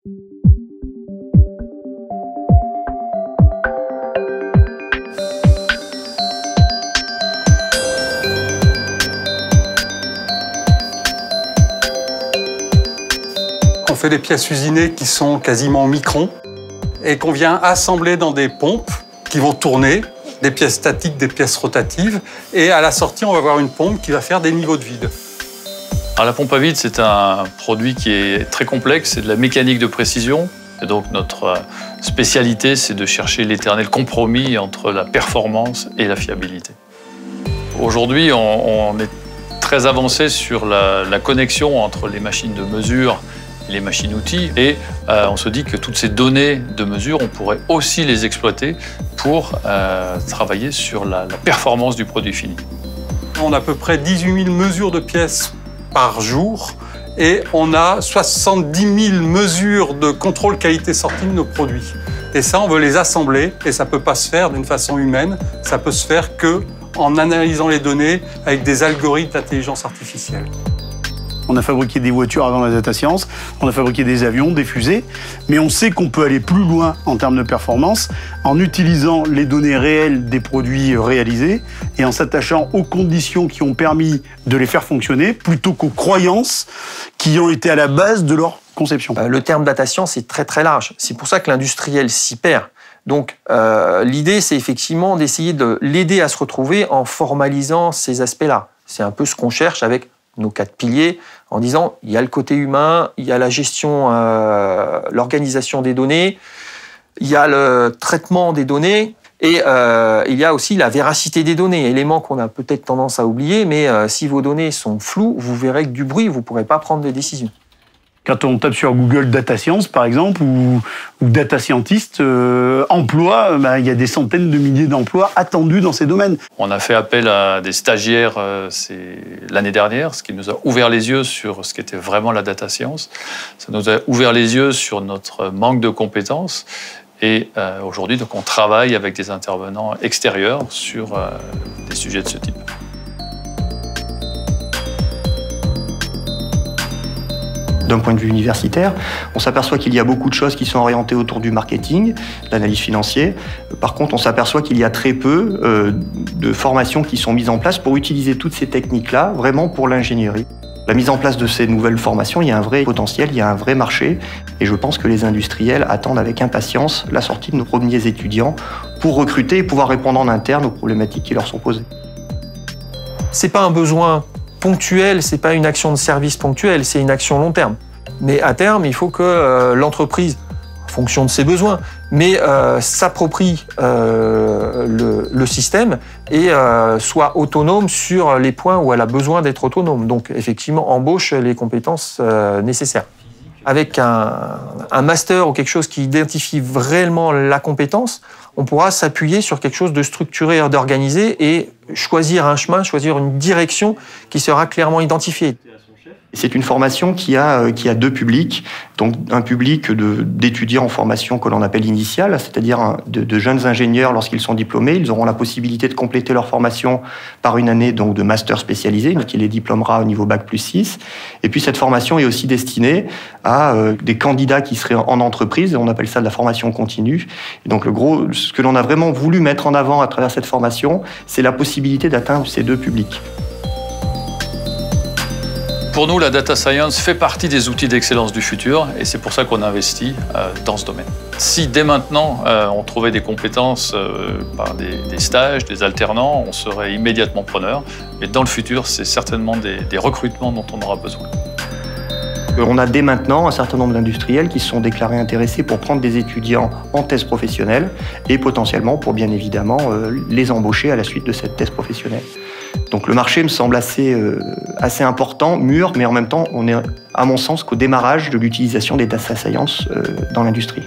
On fait des pièces usinées qui sont quasiment microns et qu'on vient assembler dans des pompes qui vont tourner, des pièces statiques, des pièces rotatives. Et à la sortie, on va avoir une pompe qui va faire des niveaux de vide. Alors, la pompe à vide, c'est un produit qui est très complexe, c'est de la mécanique de précision. Et donc notre spécialité, c'est de chercher l'éternel compromis entre la performance et la fiabilité. Aujourd'hui, on est très avancé sur la connexion entre les machines de mesure et les machines-outils. Et on se dit que toutes ces données de mesure, on pourrait aussi les exploiter pour travailler sur la performance du produit fini. On a à peu près 18 000 mesures de pièces par jour et on a 70 000 mesures de contrôle qualité-sortie de nos produits. Et ça, on veut les assembler et ça ne peut pas se faire d'une façon humaine, ça peut se faire qu'en analysant les données avec des algorithmes d'intelligence artificielle. On a fabriqué des voitures avant la data science, on a fabriqué des avions, des fusées, mais on sait qu'on peut aller plus loin en termes de performance en utilisant les données réelles des produits réalisés et en s'attachant aux conditions qui ont permis de les faire fonctionner plutôt qu'aux croyances qui ont été à la base de leur conception. Le terme data science est très très large. C'est pour ça que l'industriel s'y perd. Donc l'idée, c'est effectivement d'essayer de l'aider à se retrouver en formalisant ces aspects-là. C'est un peu ce qu'on cherche avec nos 4 piliers, en disant il y a le côté humain, il y a la gestion, l'organisation des données, il y a le traitement des données et il y a aussi la véracité des données, élément qu'on a peut-être tendance à oublier, mais si vos données sont floues, vous verrez que du bruit, vous ne pourrez pas prendre de décision. Quand on tape sur Google Data Science, par exemple, ou Data Scientist, emploi, il y a des centaines de milliers d'emplois attendus dans ces domaines. On a fait appel à des stagiaires l'année dernière, ce qui nous a ouvert les yeux sur ce qu'était vraiment la data science. Ça nous a ouvert les yeux sur notre manque de compétences. Et aujourd'hui, donc, on travaille avec des intervenants extérieurs sur des sujets de ce type. D'un point de vue universitaire, on s'aperçoit qu'il y a beaucoup de choses qui sont orientées autour du marketing, de l'analyse financière. Par contre, on s'aperçoit qu'il y a très peu de formations qui sont mises en place pour utiliser toutes ces techniques-là, vraiment pour l'ingénierie. La mise en place de ces nouvelles formations, il y a un vrai potentiel, il y a un vrai marché. Et je pense que les industriels attendent avec impatience la sortie de nos premiers étudiants pour recruter et pouvoir répondre en interne aux problématiques qui leur sont posées. C'est pas un besoin ponctuel, c'est pas une action de service ponctuelle, c'est une action long terme. Mais à terme, il faut que l'entreprise, en fonction de ses besoins, mais s'approprie le système et soit autonome sur les points où elle a besoin d'être autonome. Donc effectivement, embauche les compétences nécessaires. Avec un master ou quelque chose qui identifie vraiment la compétence, on pourra s'appuyer sur quelque chose de structuré et d'organisé et choisir un chemin, choisir une direction qui sera clairement identifiée. C'est une formation qui a 2 publics. Donc un public d'étudiants en formation que l'on appelle initiale, c'est-à-dire de jeunes ingénieurs lorsqu'ils sont diplômés. Ils auront la possibilité de compléter leur formation par une année donc, de master spécialisé, qui les diplômera au niveau Bac+6. Et puis cette formation est aussi destinée à des candidats qui seraient en entreprise. On appelle ça de la formation continue. Et donc ce que l'on a vraiment voulu mettre en avant à travers cette formation, c'est la possibilité d'atteindre ces 2 publics. Pour nous, la data science fait partie des outils d'excellence du futur et c'est pour ça qu'on investit dans ce domaine. Si dès maintenant, on trouvait des compétences par des stages, des alternants, on serait immédiatement preneur. Mais dans le futur, c'est certainement des recrutements dont on aura besoin. On a dès maintenant un certain nombre d'industriels qui se sont déclarés intéressés pour prendre des étudiants en thèse professionnelle et potentiellement pour bien évidemment les embaucher à la suite de cette thèse professionnelle. Donc le marché me semble assez important, mûr, mais en même temps, on est, à mon sens, qu'au démarrage de l'utilisation des data science dans l'industrie.